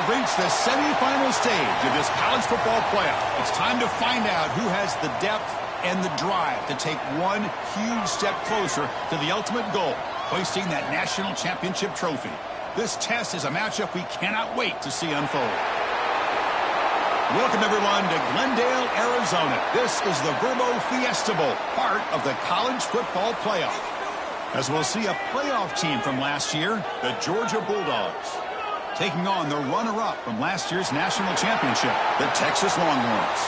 have reached the semifinal stage of this college football playoff. It's time to find out who has the depth and the drive to take one huge step closer to the ultimate goal, hoisting that national championship trophy. This test is a matchup we cannot wait to see unfold. Welcome, everyone, to Glendale, Arizona. This is the Verbo Fiesta Bowl, part of the college football playoff. As we'll see a playoff team from last year, the Georgia Bulldogs, taking on the runner-up from last year's national championship, the Texas Longhorns.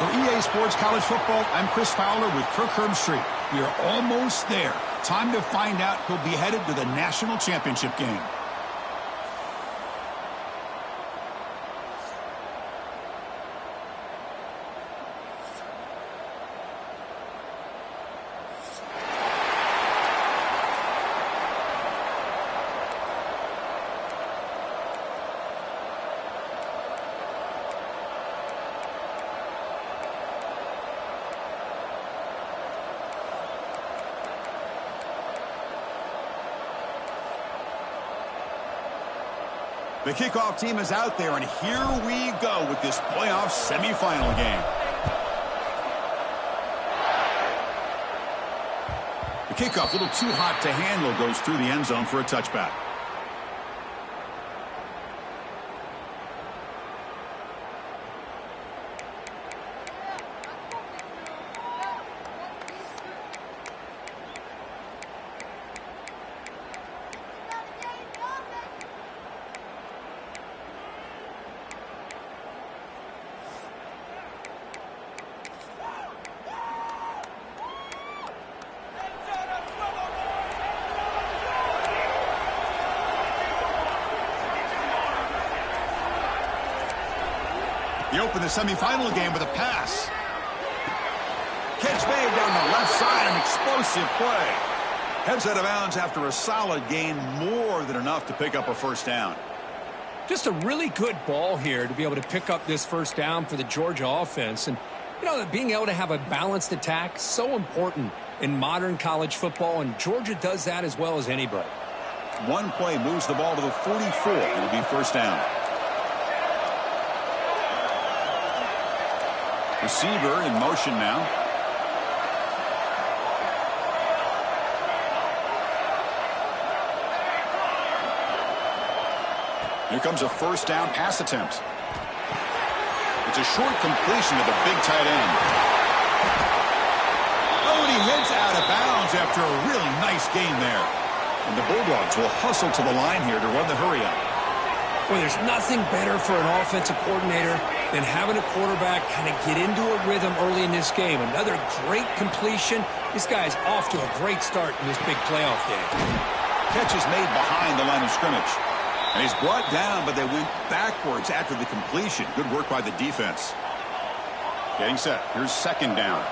For EA Sports College Football, I'm Chris Fowler with Kirk Herbstreit. We are almost there. Time to find out who'll be headed to the national championship game. The kickoff team is out there, and here we go with this playoff semifinal game. The kickoff, a little too hot to handle, goes through the end zone for a touchback. He opened the semifinal game with a pass. Catch made down the left side, an explosive play. Heads out of bounds after a solid gain, more than enough to pick up a first down. Just a really good ball here to be able to pick up this first down for the Georgia offense. And, you know, being able to have a balanced attack, so important in modern college football, and Georgia does that as well as anybody. One play moves the ball to the 44. It'll be first down. Receiver in motion now. Here comes a first down pass attempt. It's a short completion to the big tight end. Oh, and he heads out of bounds after a really nice gain there. And the Bulldogs will hustle to the line here to run the hurry up. Well, there's nothing better for an offensive coordinator than having a quarterback kind of get into a rhythm early in this game. Another great completion. This guy's off to a great start in this big playoff game. Catch is made behind the line of scrimmage. And he's brought down, but they went backwards after the completion. Good work by the defense. Getting set. Here's second down.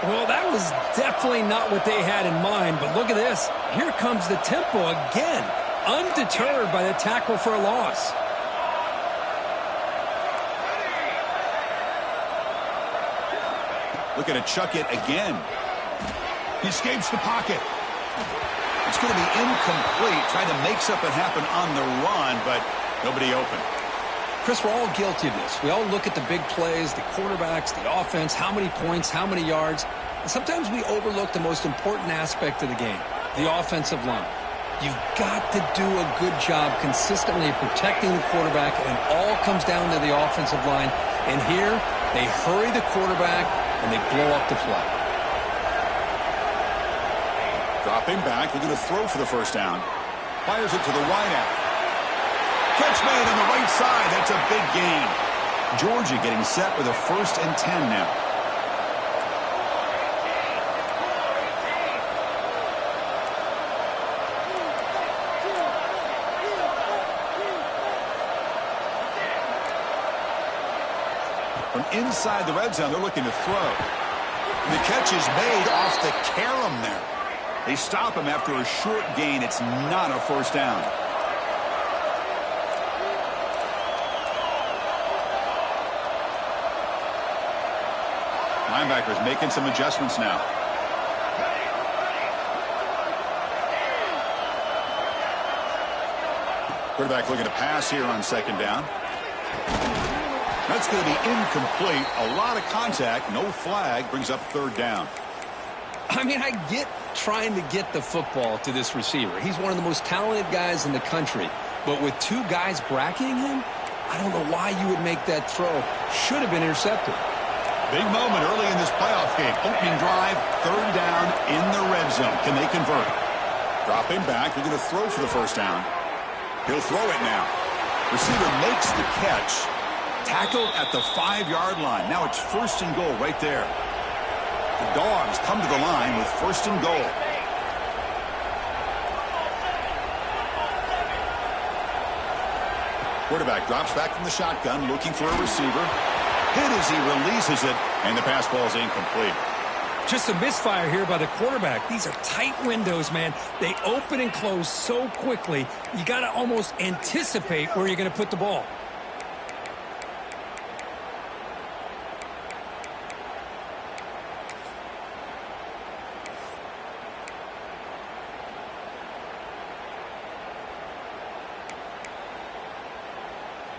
Well, that was definitely not what they had in mind, but look at this. Here comes the tempo again. Undeterred by the tackle for a loss. Looking to chuck it again. He escapes the pocket. It's going to be incomplete. Trying to make something happen on the run, but nobody open. Chris, we're all guilty of this. We all look at the big plays, the quarterbacks, the offense, how many points, how many yards. And sometimes we overlook the most important aspect of the game, the offensive line. You've got to do a good job consistently protecting the quarterback, and it all comes down to the offensive line. And here, they hurry the quarterback, and they blow up the play. Dropping back, looking to throw for the first down. Fires it to the wideout. Catch made on the right side. That's a big gain. Georgia getting set with a 1st and 10 now. From inside the red zone, they're looking to throw. The catch is made off the carom there. They stop him after a short gain. It's not a first down. Linebackers making some adjustments now. Quarterback looking to pass here on second down. That's going to be incomplete. A lot of contact. No flag. Brings up third down. I mean, I get trying to get the football to this receiver. He's one of the most talented guys in the country. But with two guys bracketing him, I don't know why you would make that throw. Should have been intercepted. Big moment early in this playoff game. Opening drive, third down in the red zone. Can they convert? Dropping back. They're going to throw for the first down. He'll throw it now. Receiver makes the catch. Tackled at the 5-yard line. Now it's first and goal right there. The Dogs come to the line with first and goal. Quarterback drops back from the shotgun, looking for a receiver. Hit as he releases it, and the pass ball is incomplete. Just a misfire here by the quarterback. These are tight windows, man. They open and close so quickly, you got to almost anticipate where you're going to put the ball.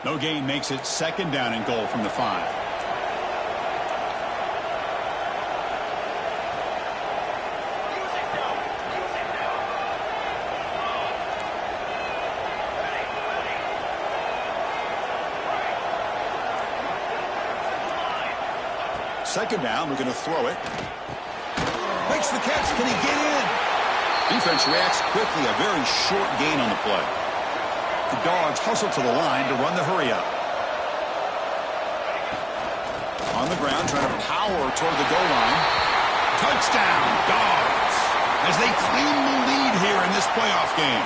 No gain makes it second down and goal from the 5. Second down, we're going to throw it. Makes the catch. Can he get in? Defense reacts quickly. A very short gain on the play. The Dogs hustle to the line to run the hurry-up. On the ground, trying to power toward the goal line. Touchdown, Dogs, as they claim the lead here in this playoff game.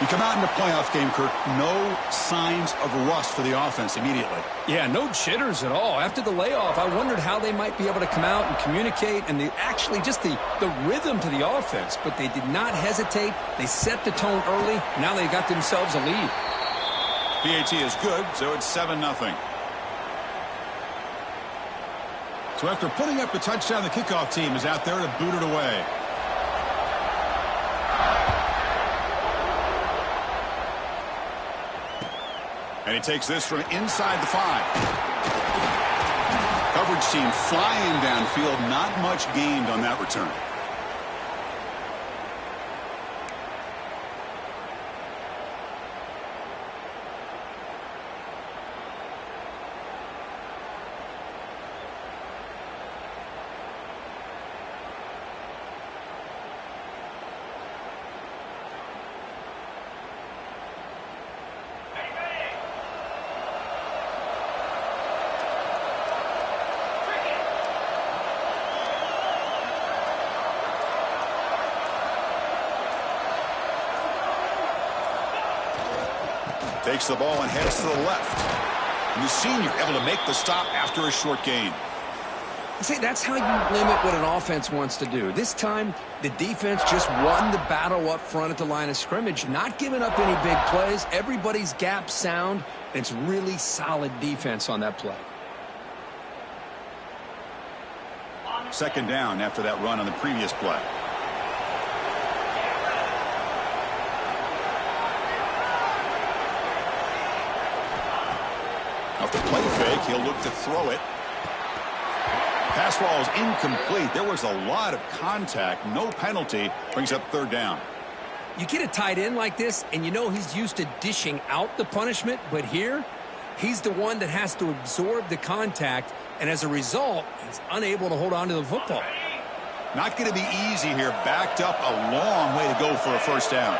You come out in the playoff game, Kirk, no signs of rust for the offense immediately. Yeah, no jitters at all. After the layoff, I wondered how they might be able to come out and communicate and actually just the rhythm to the offense. But they did not hesitate. They set the tone early. Now they got themselves a lead. PAT is good, so it's 7-0. So after putting up the touchdown, the kickoff team is out there to boot it away. And he takes this from inside the 5. Coverage team flying downfield. Not much gained on that return. Takes the ball and heads to the left. And the senior able to make the stop after a short gain. See, that's how you limit what an offense wants to do. This time, the defense just won the battle up front at the line of scrimmage, not giving up any big plays. Everybody's gap sound. It's really solid defense on that play. Second down after that run on the previous play. Off the play fake, he'll look to throw it. Pass ball is incomplete. There was a lot of contact. No penalty. Brings up third down. You get a tight end like this, and you know he's used to dishing out the punishment, but here, he's the one that has to absorb the contact, and as a result, he's unable to hold on to the football. Not going to be easy here. Backed up a long way to go for a first down.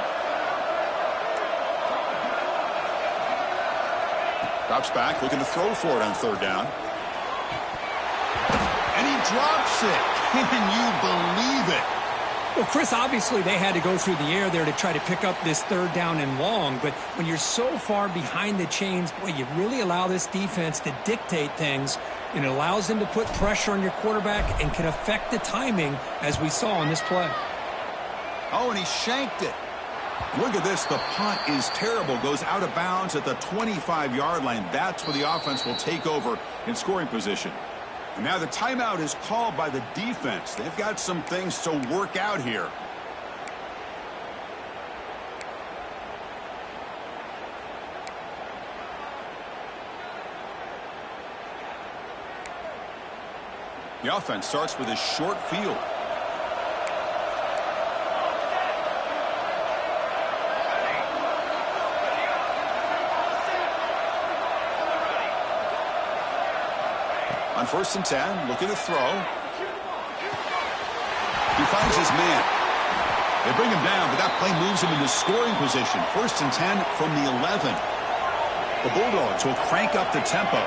Drops back, looking to throw for it on third down. And he drops it. Can you believe it? Well, Chris, obviously they had to go through the air there to try to pick up this third down and long, but when you're so far behind the chains, boy, you really allow this defense to dictate things, and it allows them to put pressure on your quarterback and can affect the timing, as we saw in this play. Oh, and he shanked it. Look at this. The punt is terrible. Goes out of bounds at the 25-yard line. That's where the offense will take over in scoring position. And now the timeout is called by the defense. They've got some things to work out here. The offense starts with a short field. On 1st and 10, looking to throw. He finds his man. They bring him down, but that play moves him into scoring position. 1st and 10 from the 11. The Bulldogs will crank up the tempo.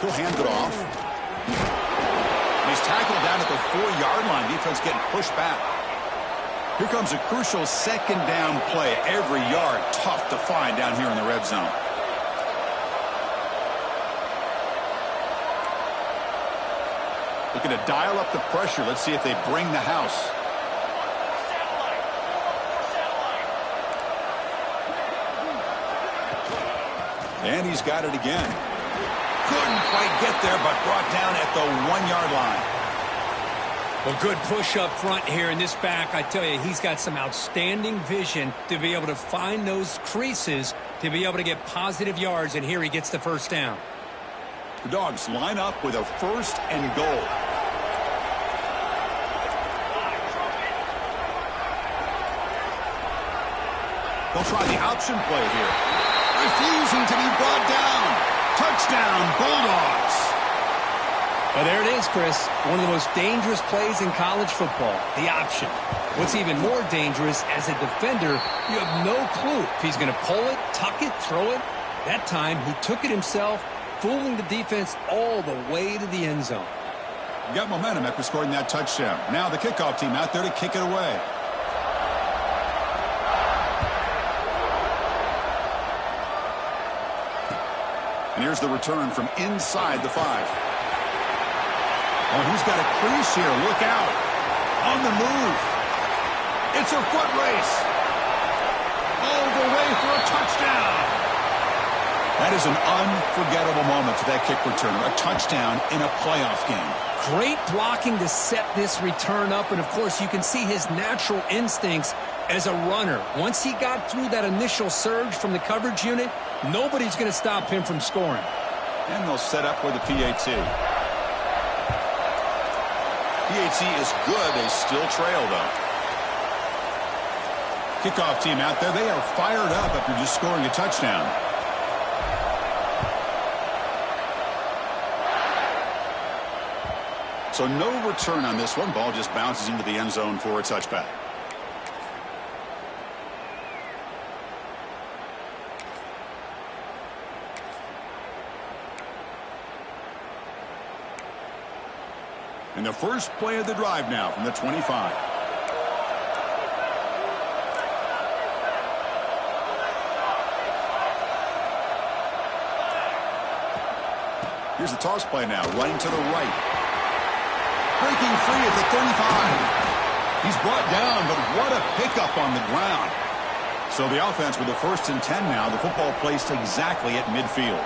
He'll hand it off. And he's tackled down at the 4-yard line. Defense getting pushed back. Here comes a crucial 2nd down play. Every yard tough to find down here in the red zone. Looking to dial up the pressure. Let's see if they bring the house. And he's got it again. Couldn't quite get there, but brought down at the 1-yard line. Well, good push up front here in this back. I tell you, he's got some outstanding vision to be able to find those creases to be able to get positive yards, and here he gets the 1st down. The Dogs line up with a 1st and goal. They'll try the option play here. Refusing to be brought down. Touchdown, Bulldogs. Well, there it is, Chris. One of the most dangerous plays in college football, the option. What's even more dangerous, as a defender, you have no clue if he's going to pull it, tuck it, throw it. That time, he took it himself, fooling the defense all the way to the end zone. You got momentum after scoring that touchdown. Now the kickoff team out there to kick it away. And here's the return from inside the 5. Oh, he's got a crease here. Look out. On the move. It's a foot race. All the way for a touchdown. That is an unforgettable moment for that kick return. A touchdown in a playoff game. Great blocking to set this return up. And, of course, you can see his natural instincts as a runner. Once he got through that initial surge from the coverage unit, nobody's going to stop him from scoring. And they'll set up with a PAT. PAT is good. They still trail, though. Kickoff team out there. They are fired up after just scoring a touchdown. So no return on this one. Ball just bounces into the end zone for a touchback. And the first play of the drive now from the 25. Here's the toss play now, running to the right. Breaking free at the 35. He's brought down, but what a pickup on the ground. So the offense with the 1st and 10 now. The football placed exactly at midfield.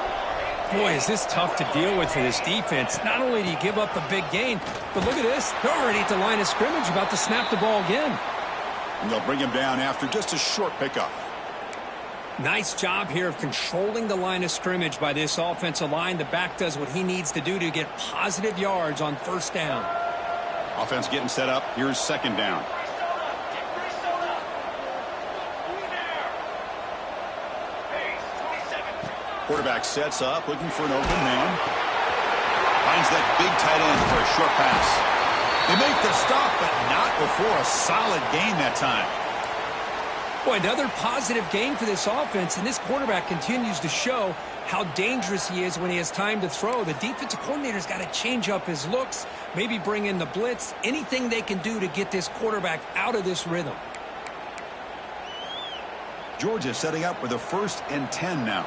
Boy, is this tough to deal with for this defense. Not only do you give up a big gain, but look at this. They're already at the line of scrimmage, about to snap the ball again. And they'll bring him down after just a short pickup. Nice job here of controlling the line of scrimmage by this offensive line. The back does what he needs to do to get positive yards on 1st down. Offense getting set up. Here's 2nd down. Quarterback sets up, looking for an open man. Finds that big tight end for a short pass. They make the stop, but not before a solid gain that time. Boy, another positive game for this offense, and this quarterback continues to show how dangerous he is when he has time to throw. The defensive coordinator's got to change up his looks, maybe bring in the blitz, anything they can do to get this quarterback out of this rhythm. Georgia setting up with a 1st and 10 now.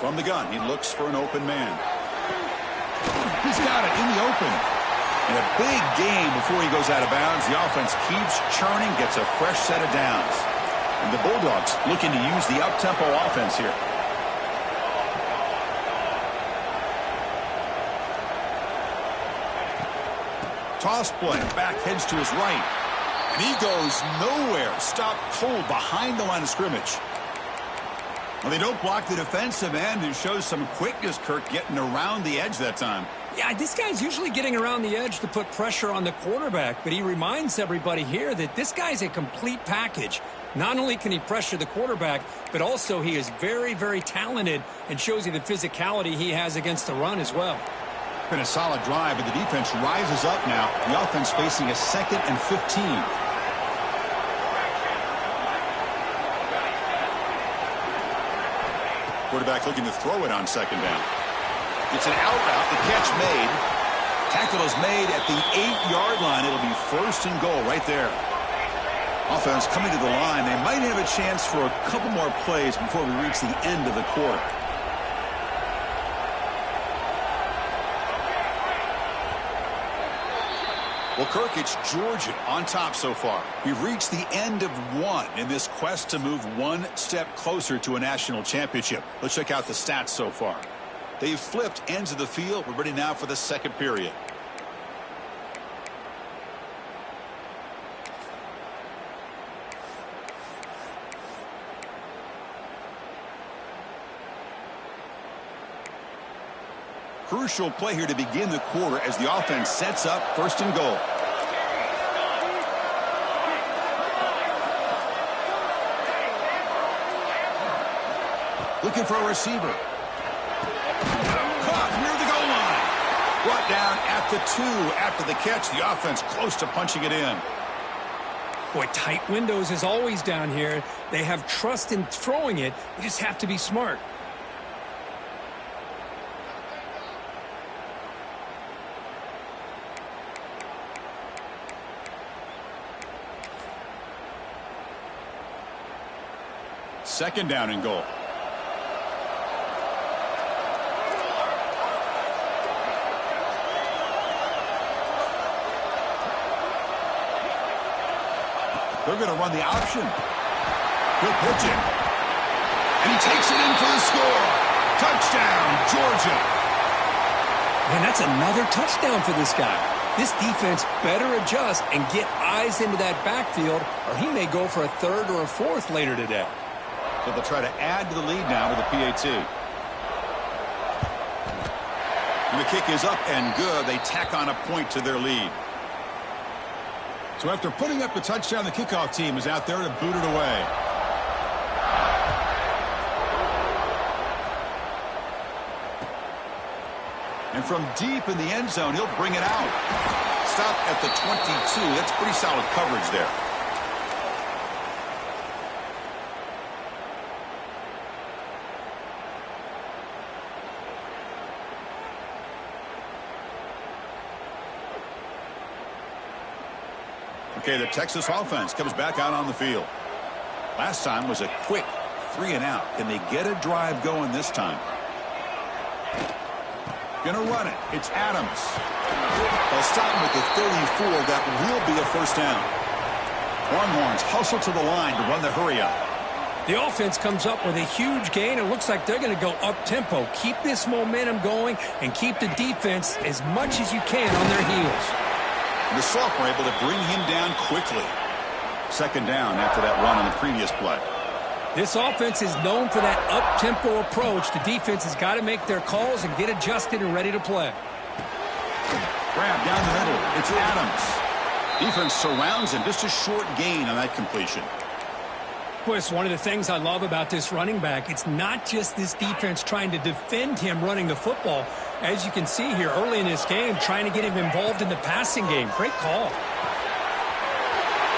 From the gun, he looks for an open man. He's got it in the open. And a big gain before he goes out of bounds. The offense keeps churning, gets a fresh set of downs. And the Bulldogs looking to use the up-tempo offense here. Toss play. Back heads to his right. And he goes nowhere. Stopped cold behind the line of scrimmage. Well, they don't block the defensive end and shows some quickness, Kirk, getting around the edge that time. Yeah, this guy's usually getting around the edge to put pressure on the quarterback, but he reminds everybody here that this guy's a complete package. Not only can he pressure the quarterback, but also he is very, very talented and shows you the physicality he has against the run as well. Been a solid drive, but the defense rises up now. The offense facing a 2nd and 15. Quarterback looking to throw it on 2nd down. It's an out route. The catch made. Tackle is made at the 8-yard line. It'll be 1st and goal right there. Offense coming to the line. They might have a chance for a couple more plays before we reach the end of the quarter. Well, Kirk, it's Georgia on top so far. We've reached the end of one in this quest to move one step closer to a national championship. Let's check out the stats so far. They've flipped ends of the field. We're ready now for the 2nd period. Crucial play here to begin the quarter as the offense sets up 1st and goal. Looking for a receiver. Caught near the goal line. Brought down at the 2 after the catch. The offense close to punching it in. Boy, tight windows is always down here. They have trust in throwing it. You just have to be smart. Second down and goal. They're going to run the option. He'll pitch it. And he takes it in for the score. Touchdown, Georgia. Man, that's another touchdown for this guy. This defense better adjust and get eyes into that backfield, or he may go for a 3rd or a 4th later today. So they'll try to add to the lead now with a PAT. And the kick is up and good. They tack on a point to their lead. So after putting up the touchdown, the kickoff team is out there to boot it away. And from deep in the end zone, he'll bring it out. Stop at the 22. That's pretty solid coverage there. Okay, the Texas offense comes back out on the field. Last time was a quick 3 and out. Can they get a drive going this time? Gonna run it. It's Adams. They'll stop him at the 34. That will be a 1st down. Longhorns hustle to the line to run the hurry up. The offense comes up with a huge gain. It looks like they're going to go up-tempo. Keep this momentum going and keep the defense as much as you can on their heels. The sophomore able to bring him down quickly. 2nd down after that run on the previous play. This offense is known for that up-tempo approach. The defense has got to make their calls and get adjusted and ready to play. Grab down the middle. It's Adams. Defense surrounds him. Just a short gain on that completion. Boy, it's one of the things I love about this running back. It's not just this defense trying to defend him running the football. As you can see here early in this game, trying to get him involved in the passing game. Great call.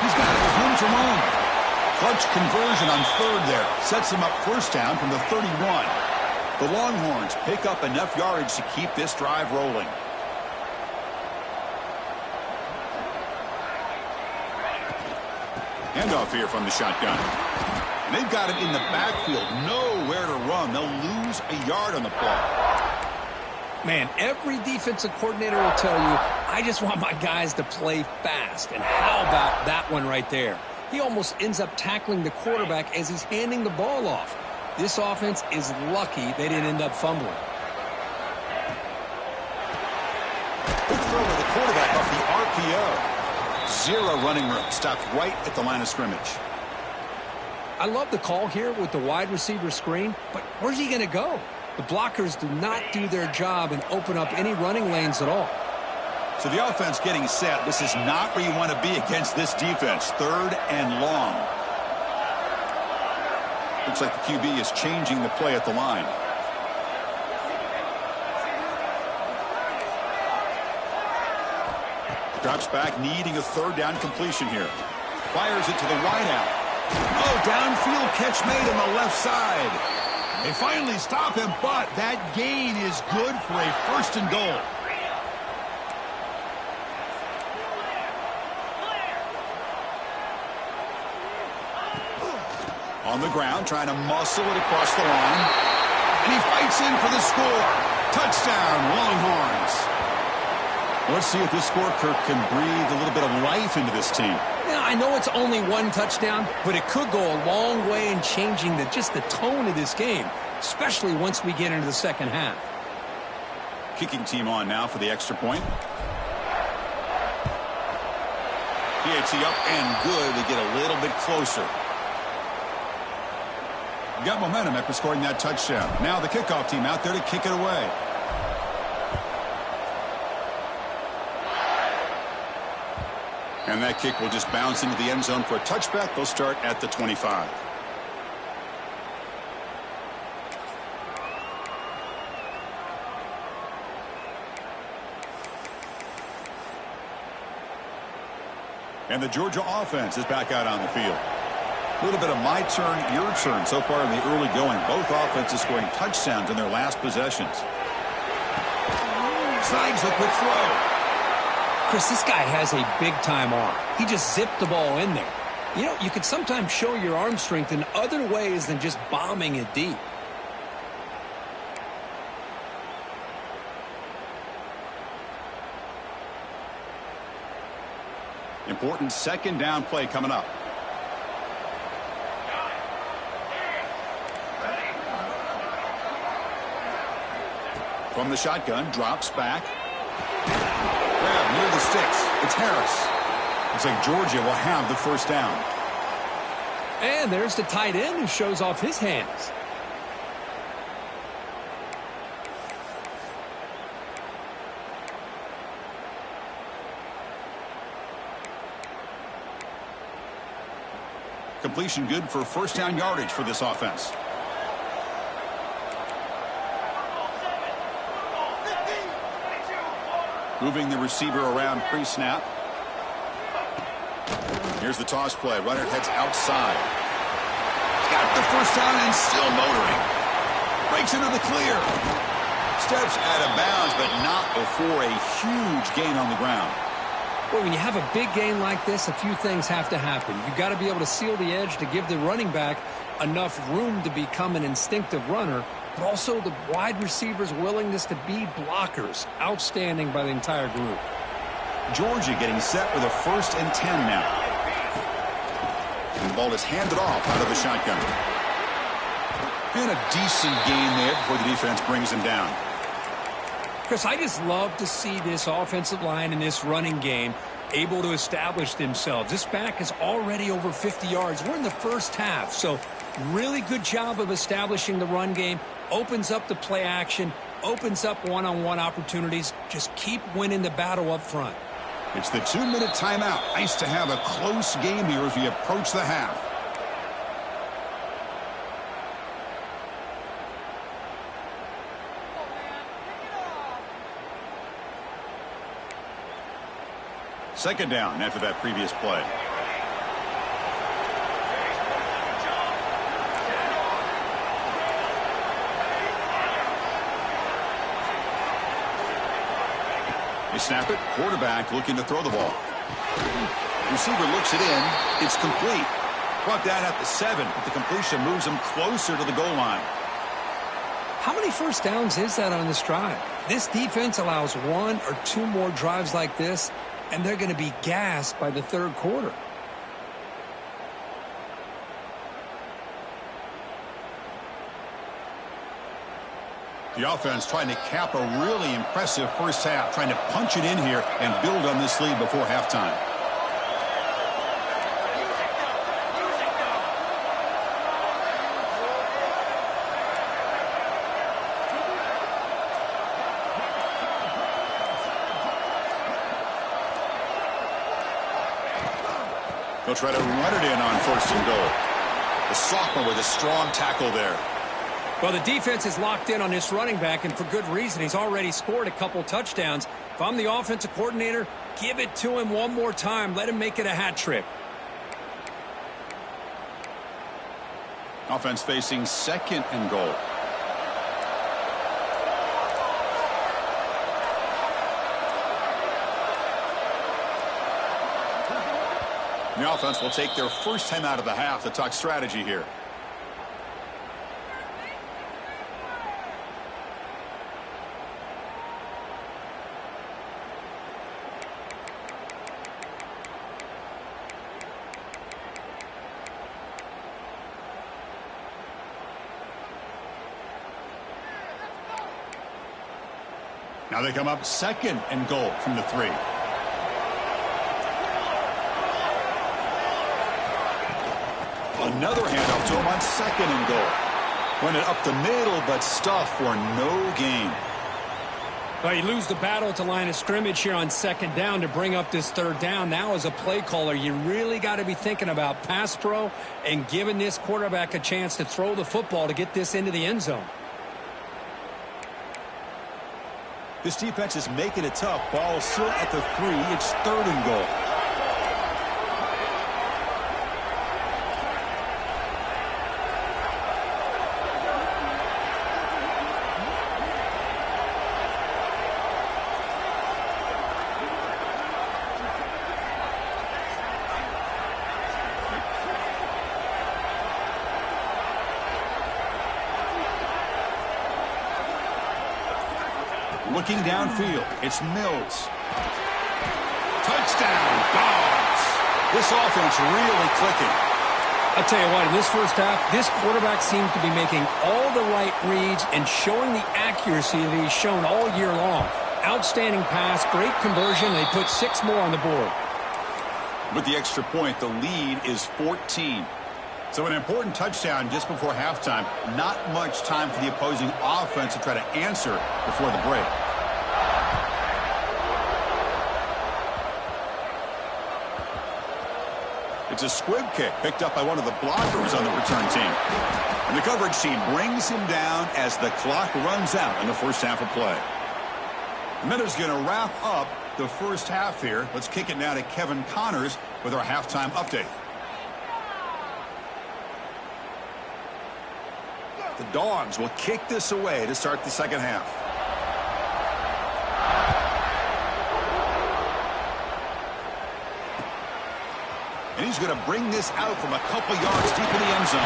He's got it with room to run. Clutch conversion on 3rd there. Sets him up 1st down from the 31. The Longhorns pick up enough yardage to keep this drive rolling. Handoff here from the shotgun. And they've got it in the backfield. Nowhere to run. They'll lose a yard on the play. Man, every defensive coordinator will tell you, I just want my guys to play fast. And how about that one right there? He almost ends up tackling the quarterback as he's handing the ball off. This offense is lucky they didn't end up fumbling. Good throw to the quarterback off the RPO. Zero running room. Stopped right at the line of scrimmage. I love the call here with the wide receiver screen, but where's he going to go? The blockers do not do their job and open up any running lanes at all. So the offense getting set. This is not where you want to be against this defense. 3rd and long. Looks like the QB is changing the play at the line. Drops back, needing a 3rd down completion here. Fires it to the wideout. Oh, downfield catch made on the left side. They finally stop him, but that gain is good for a 1st and goal. On the ground, trying to muscle it across the line. And he fights in for the score. Touchdown, Longhorns. Let's see if this score, Kirk, can breathe a little bit of life into this team. Yeah, I know it's only 1 touchdown, but it could go a long way in changing just the tone of this game, especially once we get into the second half. Kicking team on now for the extra point. PAT up and good. They get a little bit closer. Got momentum after scoring that touchdown. Now the kickoff team out there to kick it away. And that kick will just bounce into the end zone for a touchback. They'll start at the 25. And the Georgia offense is back out on the field. A little bit of my turn, your turn so far in the early going. Both offenses scoring touchdowns in their last possessions. Slides the quick throw. Chris, this guy has a big-time arm. He just zipped the ball in there. You know, you can sometimes show your arm strength in other ways than just bombing it deep. Important 2nd down play coming up. From the shotgun, drops back. Grab near the sticks. It's Harris. Looks like Georgia will have the 1st down. And there's the tight end who shows off his hands. Completion good for 1st down yardage for this offense. Moving the receiver around pre-snap. Here's the toss play. Runner heads outside. Got the 1st down and still motoring. Breaks into the clear. Steps out of bounds, but not before a huge gain on the ground. Well, when you have a big gain like this, a few things have to happen. You've got to be able to seal the edge to give the running back enough room to become an instinctive runner, but also the wide receiver's willingness to be blockers. Outstanding by the entire group. Georgia getting set with a 1st and 10 now. And the ball is handed off out of the shotgun. And a decent gain there before the defense brings him down. Chris, I just love to see this offensive line in this running game able to establish themselves. This back is already over 50 yards. We're in the 1st half, so really good job of establishing the run game. Opens up the play action, opens up one-on-one opportunities. Just keep winning the battle up front. It's the 2-minute timeout. Nice to have a close game here as we approach the half. Second down after that previous play. They snap it. Quarterback looking to throw the ball. Receiver looks it in. It's complete. Brought down at the 7, but the completion moves him closer to the goal line. How many 1st downs is that on this drive? This defense allows 1 or 2 more drives like this, and they're going to be gassed by the 3rd quarter. The offense trying to cap a really impressive 1st half, trying to punch it in here and build on this lead before halftime. He'll try to run it in on 1st and goal. The sophomore with a strong tackle there. Well, the defense is locked in on this running back, and for good reason. He's already scored a couple touchdowns. If I'm the offensive coordinator, give it to him one more time. Let him make it a hat trick. Offense facing 2nd and goal. The offense will take their first time out of the half to talk strategy here. Now they come up 2nd and goal from the 3. Another handoff to him on 2nd and goal. Run it up the middle, but stuff for no gain. Well, you lose the battle at the line of scrimmage here on 2nd down to bring up this 3rd down. Now, as a play caller, you really got to be thinking about pass pro and giving this quarterback a chance to throw the football to get this into the end zone. This defense is making it tough. Ball still at the 3. It's 3rd and goal. Looking downfield, it's Mills. Touchdown, Dogs. This offense really clicking. I'll tell you what, in this first half, this quarterback seems to be making all the right reads and showing the accuracy that he's shown all year long. Outstanding pass, great conversion. They put 6 more on the board. With the extra point, the lead is 14. So an important touchdown just before halftime. Not much time for the opposing offense to try to answer before the break. It's a squib kick picked up by one of the blockers on the return team. And the coverage team brings him down as the clock runs out in the first half of play. The Miners going to wrap up the first half here. Let's kick it now to Kevin Connors with our halftime update. The Dogs will kick this away to start the second half. And he's going to bring this out from a couple yards deep in the end zone.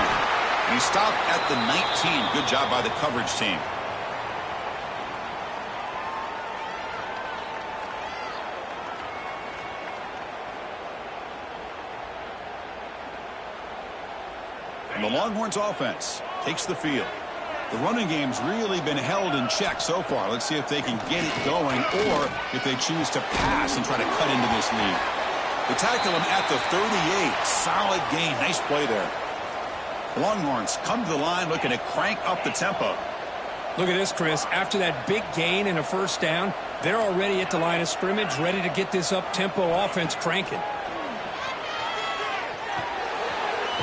And he stopped at the 19. Good job by the coverage team. And the Longhorns offense takes the field. The running game's really been held in check so far. Let's see if they can get it going or if they choose to pass and try to cut into this lead. They tackle him at the 38. Solid gain. Nice play there. The Longhorns come to the line looking to crank up the tempo. Look at this, Chris. After that big gain and a first down, they're already at the line of scrimmage, ready to get this up-tempo offense cranking.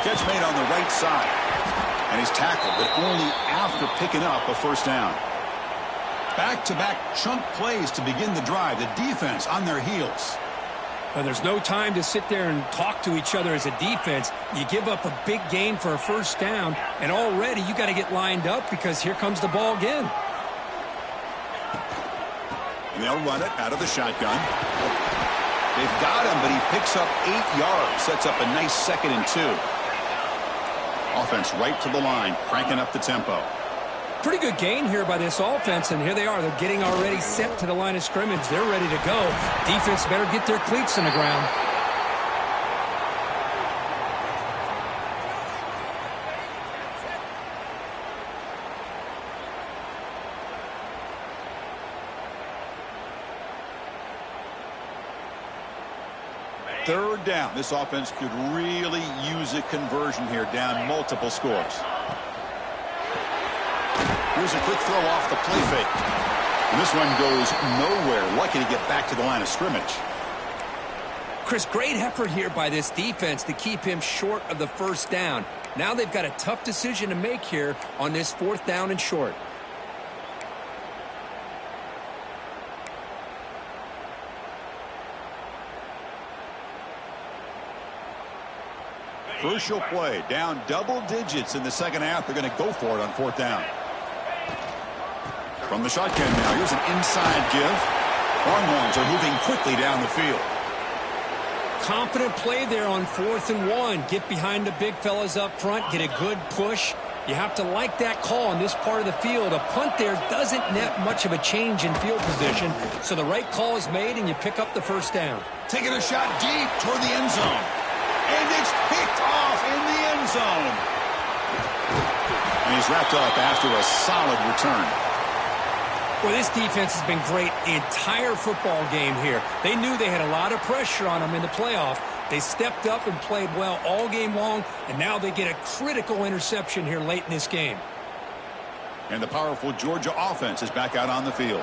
Catch made on the right side. And he's tackled, but only after picking up a first down. Back-to-back chunk plays to begin the drive. The defense on their heels. Well, there's no time to sit there and talk to each other as a defense. You give up a big gain for a first down, and already you got to get lined up because here comes the ball again. And they'll run it out of the shotgun. They've got him, but he picks up 8 yards. Sets up a nice 2nd and 2. Offense right to the line, cranking up the tempo. Pretty good gain here by this offense, and here they are. They're getting already set to the line of scrimmage. They're ready to go. Defense better get their cleats in the ground. Third down. This offense could really use a conversion here, down multiple scores. Here's a quick throw off the play fake. And this one goes nowhere. Lucky to get back to the line of scrimmage. Chris, great effort here by this defense to keep him short of the first down. Now they've got a tough decision to make here on this 4th down and short. Crucial play, down double digits in the second half. They're going to go for it on 4th down. From the shotgun now, here's an inside give. Longhorns are moving quickly down the field. Confident play there on 4th and 1. Get behind the big fellas up front, get a good push. You have to like that call on this part of the field. A punt there doesn't net much of a change in field position, so the right call is made and you pick up the first down. Taking a shot deep toward the end zone. And it's picked off in the end zone. And he's wrapped up after a solid return. Well, this defense has been great the entire football game here. They knew they had a lot of pressure on them in the playoff. They stepped up and played well all game long, and now they get a critical interception here late in this game. And the powerful Georgia offense is back out on the field.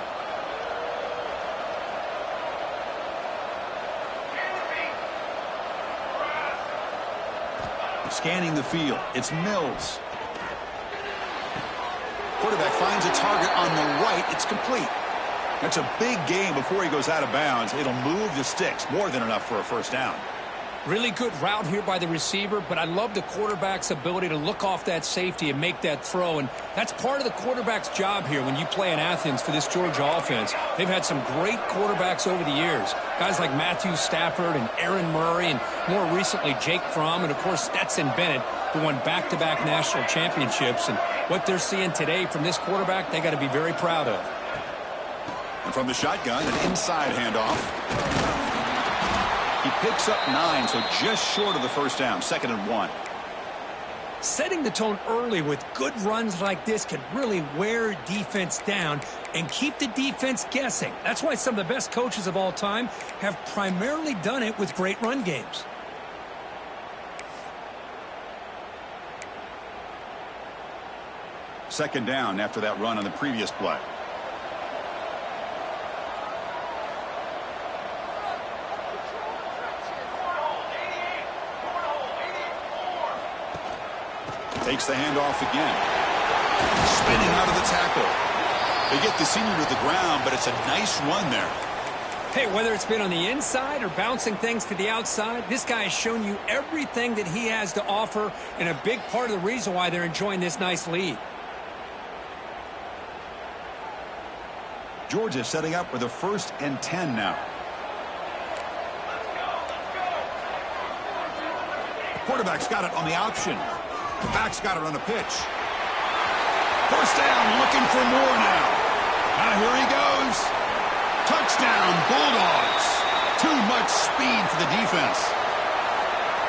Scanning the field, it's Mills. Quarterback finds a target on the right. It's complete. That's a big gain before he goes out of bounds. It'll move the sticks, more than enough for a first down. Really good route here by the receiver, but I love the quarterback's ability to look off that safety and make that throw, and that's part of the quarterback's job here when you play in Athens for this Georgia offense. They've had some great quarterbacks over the years, guys like Matthew Stafford and Aaron Murray, and more recently Jake Fromm, and of course Stetson Bennett, who won back-to-back national championships. And what they're seeing today from this quarterback, they got to be very proud of. And from the shotgun, an inside handoff. He picks up 9, so just short of the first down, 2nd and 1. Setting the tone early with good runs like this can really wear defense down and keep the defense guessing. That's why some of the best coaches of all time have primarily done it with great run games. Second down after that run on the previous play. Takes the handoff again. Spinning out of the tackle. They get the senior to the ground, but it's a nice run there. Hey, whether it's been on the inside or bouncing things to the outside, this guy has shown you everything that he has to offer, and a big part of the reason why they're enjoying this nice lead. Georgia setting up with a 1st and 10 now. Quarterback's got it on the option. The back's got it on the pitch. First down, looking for more now. Now here he goes. Touchdown, Bulldogs. Too much speed for the defense.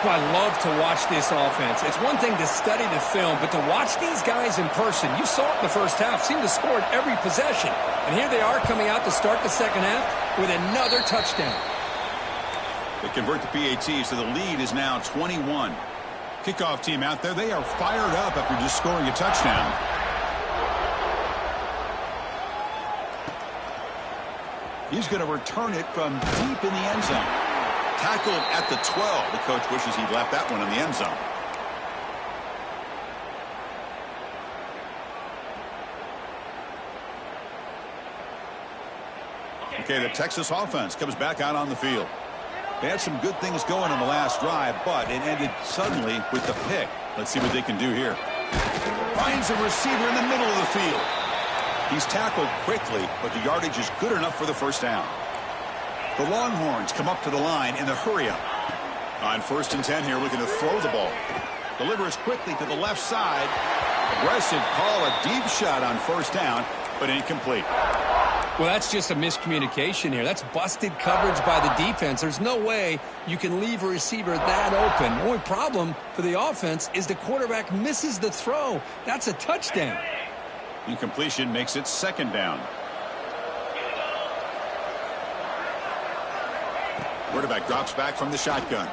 Well, I love to watch this offense. It's one thing to study the film, but to watch these guys in person, you saw it in the first half, seemed to score at every possession. And here they are coming out to start the second half with another touchdown. They convert the PAT, so the lead is now 21. Kickoff team out there, they are fired up after just scoring a touchdown. He's going to return it from deep in the end zone. Tackled at the 12. The coach wishes he'd left that one in the end zone. Okay, the Texas offense comes back out on the field. They had some good things going on the last drive, but it ended suddenly with the pick. Let's see what they can do here. Finds a receiver in the middle of the field. He's tackled quickly, but the yardage is good enough for the first down. The Longhorns come up to the line in the hurry-up. On 1st and 10 here, looking to throw the ball. Delivers quickly to the left side. Aggressive call, a deep shot on first down, but incomplete. Well, that's just a miscommunication here. That's busted coverage by the defense. There's no way you can leave a receiver that open. The only problem for the offense is the quarterback misses the throw. That's a touchdown. Incompletion makes it 2nd down. Quarterback drops back from the shotgun.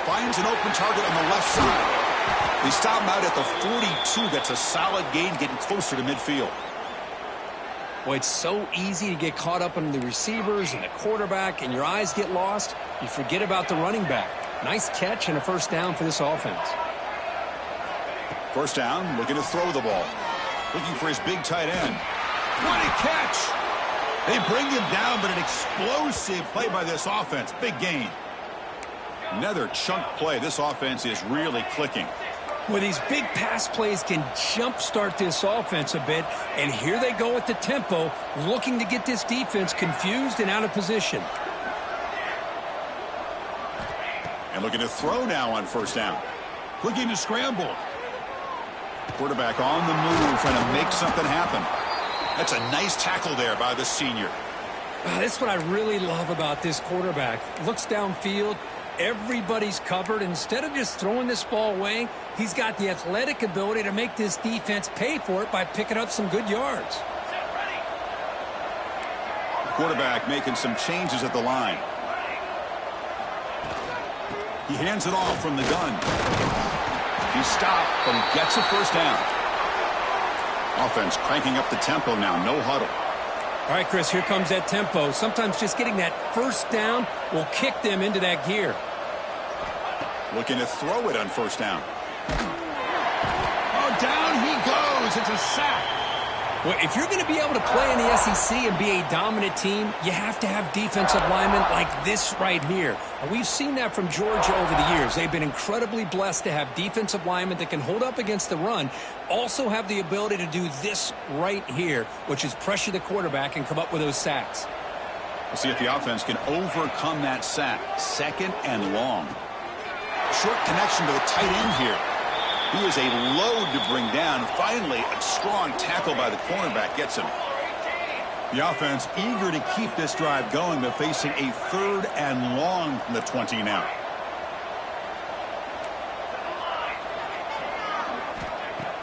Finds an open target on the left side. They stop him out at the 42. That's a solid gain, getting closer to midfield. Well, it's so easy to get caught up in the receivers and the quarterback, and your eyes get lost. You forget about the running back. Nice catch and a first down for this offense. First down, looking to throw the ball. Looking for his big tight end. What a catch! They bring him down, but an explosive play by this offense. Big gain. Another chunk play. This offense is really clicking. Well, these big pass plays can jumpstart this offense a bit, and here they go at the tempo, looking to get this defense confused and out of position. And looking to throw now on first down. Looking to scramble. Quarterback on the move, trying to make something happen. That's a nice tackle there by the senior. That's what I really love about this quarterback. Looks downfield. Everybody's covered. Instead of just throwing this ball away, he's got the athletic ability to make this defense pay for it by picking up some good yards. The quarterback making some changes at the line. He hands it off from the gun. He stopped, but he gets a first down. Offense cranking up the tempo now. No huddle. All right, Chris, here comes that tempo. Sometimes just getting that first down will kick them into that gear. Looking to throw it on first down. Oh, down he goes. It's a sack. Well, if you're going to be able to play in the SEC and be a dominant team, you have to have defensive linemen like this right here. And we've seen that from Georgia over the years. They've been incredibly blessed to have defensive linemen that can hold up against the run, also have the ability to do this right here, which is pressure the quarterback and come up with those sacks. We'll see if the offense can overcome that sack. Second and long. Short connection to the tight end here. He is a load to bring down. Finally, a strong tackle by the cornerback gets him. The offense eager to keep this drive going, but facing a third and long from the 20 now.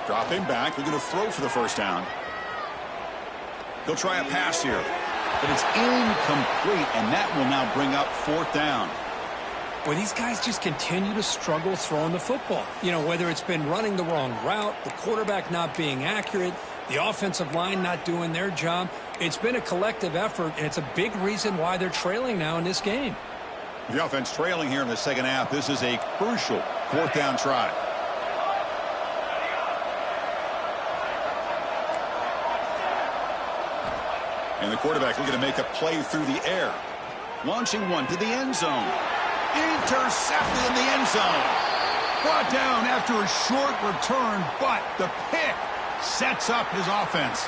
Dropping back, looking to throw for the first down. He'll try a pass here, but it's incomplete, and that will now bring up fourth down. Well, these guys just continue to struggle throwing the football. You know, whether it's been running the wrong route, the quarterback not being accurate, the offensive line not doing their job. It's been a collective effort, and it's a big reason why they're trailing now in this game. The offense trailing here in the second half. This is a crucial fourth down try. And the quarterback looking to make a play through the air. Launching one to the end zone. Intercepted in the end zone. Brought down after a short return, but the pick sets up his offense.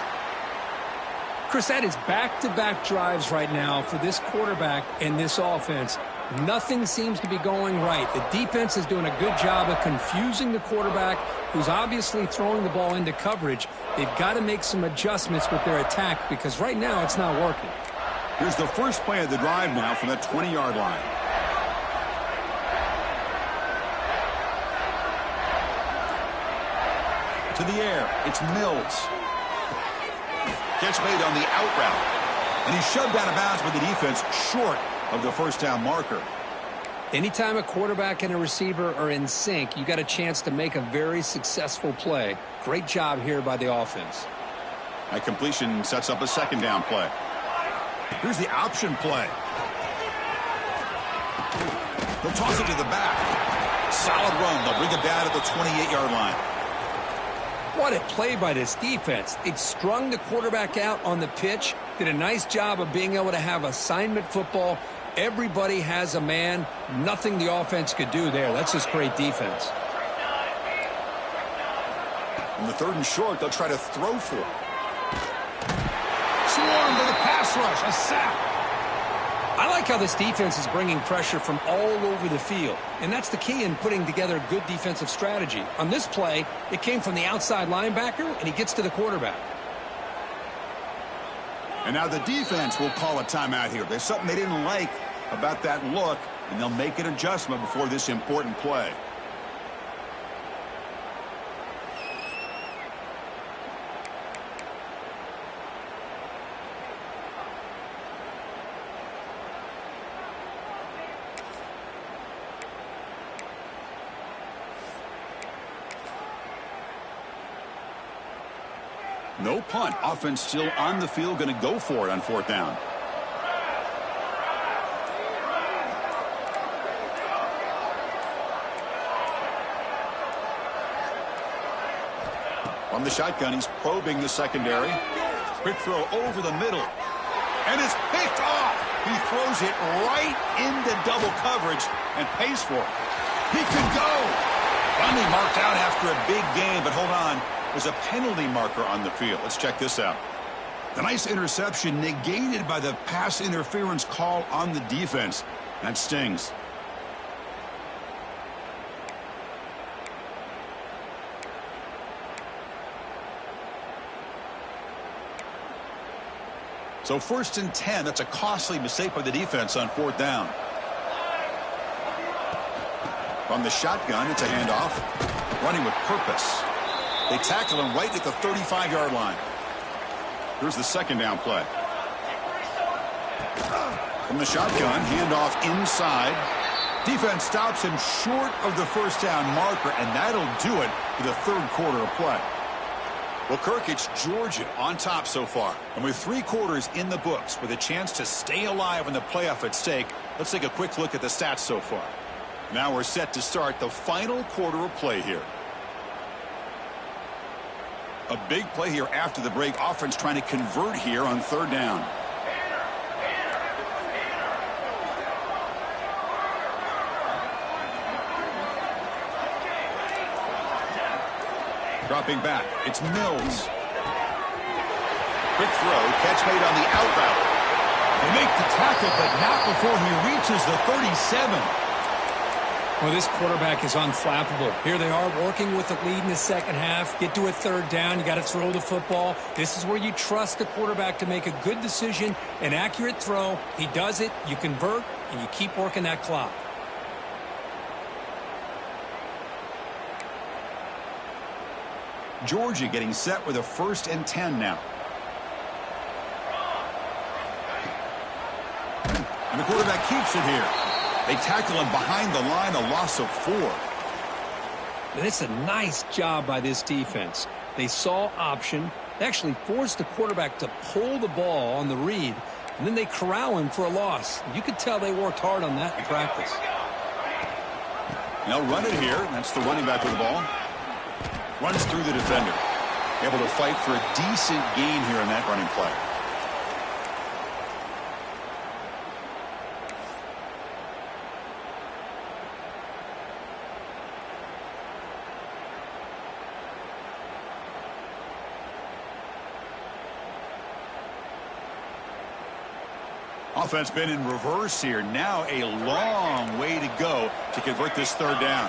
Chris, that is back-to-back drives right now for this quarterback and this offense. Nothing seems to be going right. The defense is doing a good job of confusing the quarterback, who's obviously throwing the ball into coverage. They've got to make some adjustments with their attack because right now it's not working. Here's the first play of the drive now from the 20-yard line. To the air, it's Mills. Catch made on the out route. And he's shoved out of bounds by the defense short of the first down marker. Anytime a quarterback and a receiver are in sync, you got a chance to make a very successful play. Great job here by the offense. That completion sets up a second down play. Here's the option play. They'll toss it to the back. Solid run. They'll bring it down at the 28-yard line. What a play by this defense. It strung the quarterback out on the pitch, did a nice job of being able to have assignment football. Everybody has a man. Nothing the offense could do there. That's just great defense. In the third and short, they'll try to throw for it. Swarmed with a pass rush, a sack. I like how this defense is bringing pressure from all over the field, and that's the key in putting together a good defensive strategy. On this play, it came from the outside linebacker, and he gets to the quarterback. And now the defense will call a timeout here. There's something they didn't like about that look, and they'll make an adjustment before this important play. No punt. Offense still on the field, going to go for it on 4th down. From the shotgun, he's probing the secondary. Quick throw over the middle. And it's picked off. He throws it right into double coverage and pays for it. He could go. Finally marked out after a big gain, but hold on. There's a penalty marker on the field. Let's check this out. The nice interception negated by the pass interference call on the defense. That stings. So 1st and 10. That's a costly mistake by the defense on 4th down. From the shotgun, it's a handoff. Running with purpose. They tackle him right at the 35-yard line. Here's the 2nd down play. From the shotgun, handoff inside. Defense stops him short of the 1st down marker, and that'll do it for the 3rd quarter of play. Well, Kirk, it's Georgia on top so far. And with 3 quarters in the books, with a chance to stay alive in the playoff at stake, let's take a quick look at the stats so far. Now we're set to start the final quarter of play here. A big play here after the break. Offense trying to convert here on 3rd down. Dropping back. It's Mills. Quick throw. Catch made on the out route. They make the tackle, but not before he reaches the 37. Well, this quarterback is unflappable. Here they are working with the lead in the 2nd half. Get to a 3rd down. You got to throw the football. This is where you trust the quarterback to make a good decision, an accurate throw. He does it. You convert, and you keep working that clock. Georgia getting set with a 1st and 10 now. And the quarterback keeps it here. They tackle him behind the line, a loss of 4. And it's a nice job by this defense. They saw option. They actually forced the quarterback to pull the ball on the read, and then they corral him for a loss. You could tell they worked hard on that in practice. Now run it here. That's the running back with the ball. Runs through the defender. Able to fight for a decent gain here in that running play. Offense been in reverse here. Now a long way to go to convert this 3rd down.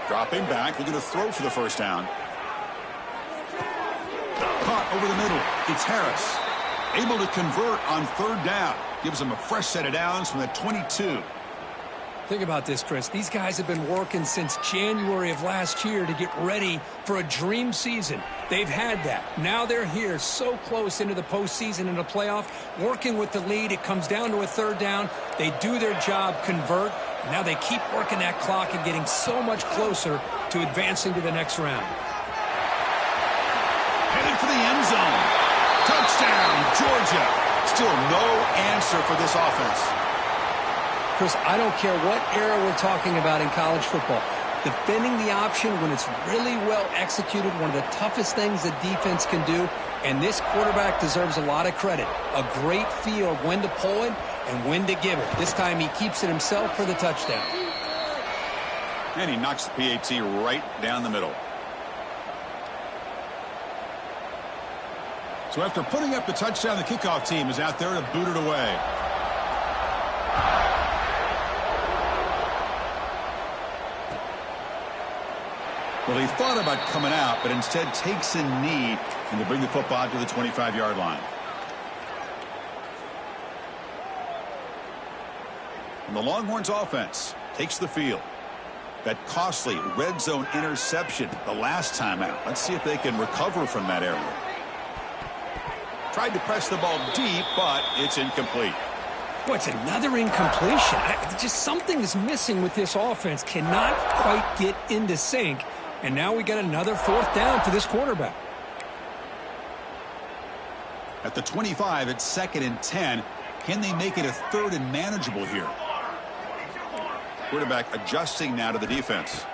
Dropping back, looking to throw for the 1st down. Caught over the middle. It's Harris. Able to convert on 3rd down. Gives them a fresh set of downs from the 22. Think about this, Chris. These guys have been working since January of last year to get ready for a dream season. They've had that. Now they're here so close into the postseason and the playoff, working with the lead. It comes down to a 3rd down. They do their job, convert. Now they keep working that clock and getting so much closer to advancing to the next round. Headed for the end zone. Touchdown, Georgia. Still no answer for this offense. Chris, I don't care what era we're talking about in college football. Defending the option when it's really well executed, one of the toughest things that defense can do, and this quarterback deserves a lot of credit. A great feel of when to pull it and when to give it. This time he keeps it himself for the touchdown. And he knocks the PAT right down the middle. So after putting up the touchdown, the kickoff team is out there to boot it away. Well, he thought about coming out, but instead takes a knee and to bring the football to the 25-yard line. And the Longhorns offense takes the field. That costly red zone interception the last time out. Let's see if they can recover from that error. Tried to press the ball deep, but it's incomplete. Boy, it's another incompletion. Just something is missing with this offense. Cannot quite get into sync. And now we got another fourth down for this quarterback. At the 25, it's 2nd and 10. Can they make it a 3rd and manageable here? Quarterback adjusting now to the defense.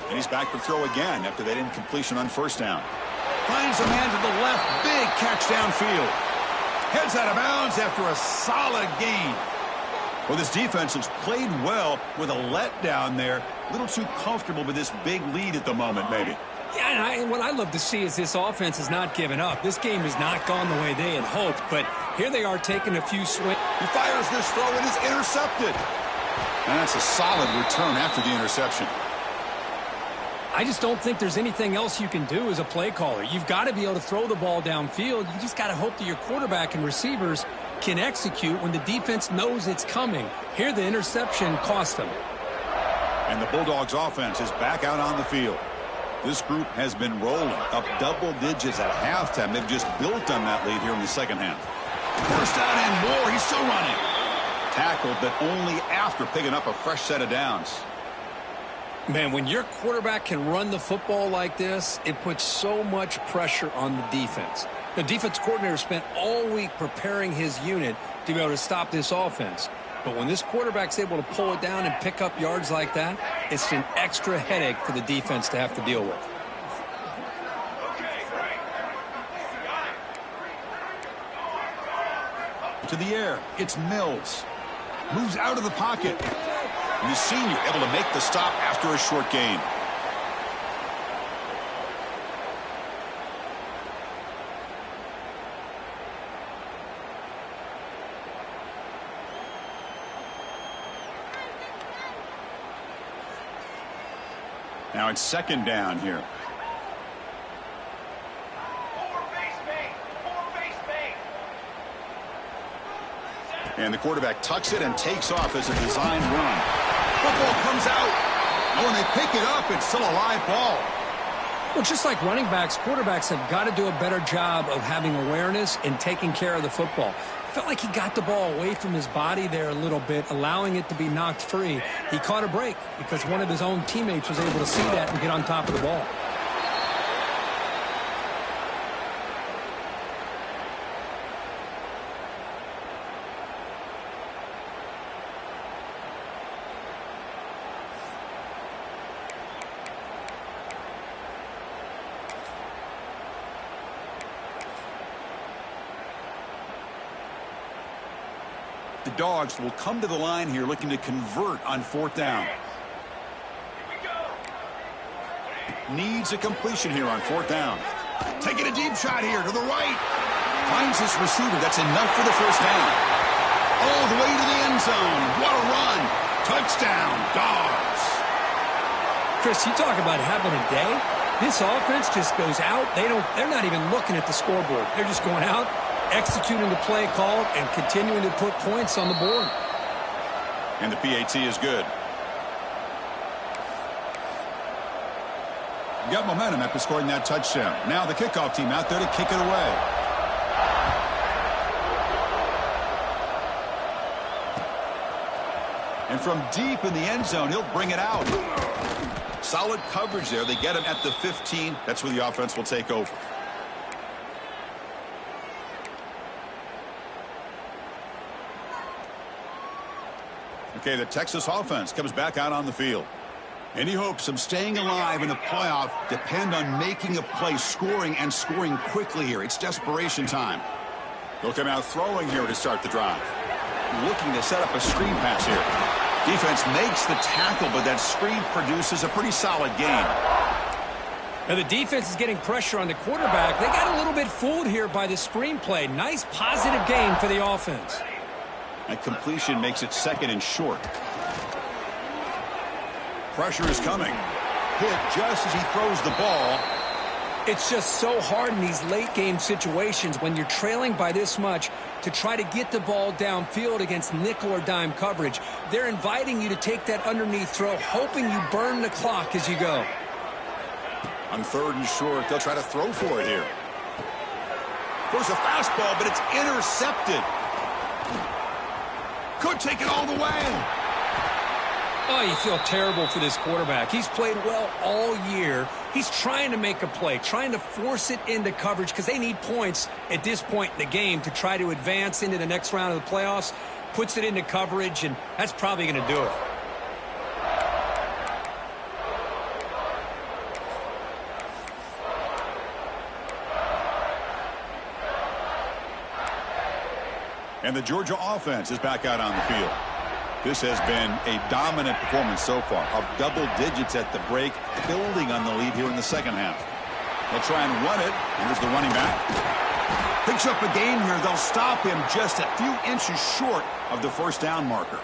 And he's back to throw again after that incompletion on 1st down. Finds a man to the left. Big catch downfield. Heads out of bounds after a solid gain. Well, this defense has played well with a letdown there. A little too comfortable with this big lead at the moment, maybe. Yeah, and what I love to see is this offense has not given up. This game has not gone the way they had hoped, but here they are taking a few swings. He fires this throw and is intercepted. And that's a solid return after the interception. I just don't think there's anything else you can do as a play caller. You've got to be able to throw the ball downfield. You just got to hope that your quarterback and receivers can execute when the defense knows it's coming. Here the interception cost them. And the Bulldogs offense is back out on the field. This group has been rolling up double digits at halftime. They've just built on that lead here in the 2nd half. First down and more. He's still running. Tackled, but only after picking up a fresh set of downs. Man, when your quarterback can run the football like this, it puts so much pressure on the defense. The defense coordinator spent all week preparing his unit to be able to stop this offense. But when this quarterback's able to pull it down and pick up yards like that, it's an extra headache for the defense to have to deal with. To the air, it's Mills. Moves out of the pocket. And the senior able to make the stop after a short gain. Now it's 2nd down here. And the quarterback tucks it and takes off as a designed run. Football comes out. And when they pick it up, it's still a live ball. Well, just like running backs, quarterbacks have got to do a better job of having awareness and taking care of the football. Felt like he got the ball away from his body there a little bit, allowing it to be knocked free. He caught a break because one of his own teammates was able to see that and get on top of the ball. The Dogs will come to the line here looking to convert on 4th down. Needs a completion here on 4th down. Taking a deep shot here to the right. Finds his receiver. That's enough for the 1st down. All the way to the end zone. What a run. Touchdown, Dogs. Chris, you talk about having a day. This offense just goes out. They're not even looking at the scoreboard. They're just going out, executing the play called, and continuing to put points on the board. And the PAT is good. Got momentum after scoring that touchdown. Now the kickoff team out there to kick it away. And from deep in the end zone, he'll bring it out. Solid coverage there. They get him at the 15. That's where the offense will take over. Okay, the Texas offense comes back out on the field. Any hopes of staying alive in the playoff depend on making a play, scoring, and scoring quickly here. It's desperation time. They'll come out throwing here to start the drive. Looking to set up a screen pass here. Defense makes the tackle, but that screen produces a pretty solid gain. Now the defense is getting pressure on the quarterback. They got a little bit fooled here by the screen play. Nice positive gain for the offense. That completion makes it 2nd and short. Pressure is coming. Hit just as he throws the ball. It's just so hard in these late game situations when you're trailing by this much to try to get the ball downfield against nickel or dime coverage. They're inviting you to take that underneath throw, hoping you burn the clock as you go. On 3rd and short, they'll try to throw for it here. There's a fastball, but it's intercepted. Could take it all the way. Oh, you feel terrible for this quarterback. He's played well all year. He's trying to make a play, trying to force it into coverage because they need points at this point in the game to try to advance into the next round of the playoffs. Puts it into coverage, and that's probably going to do it. And the Georgia offense is back out on the field. This has been a dominant performance so far, of double digits at the break, building on the lead here in the second half. They'll try and run it. Here's the running back. Picks up a gain here. They'll stop him just a few inches short of the first down marker.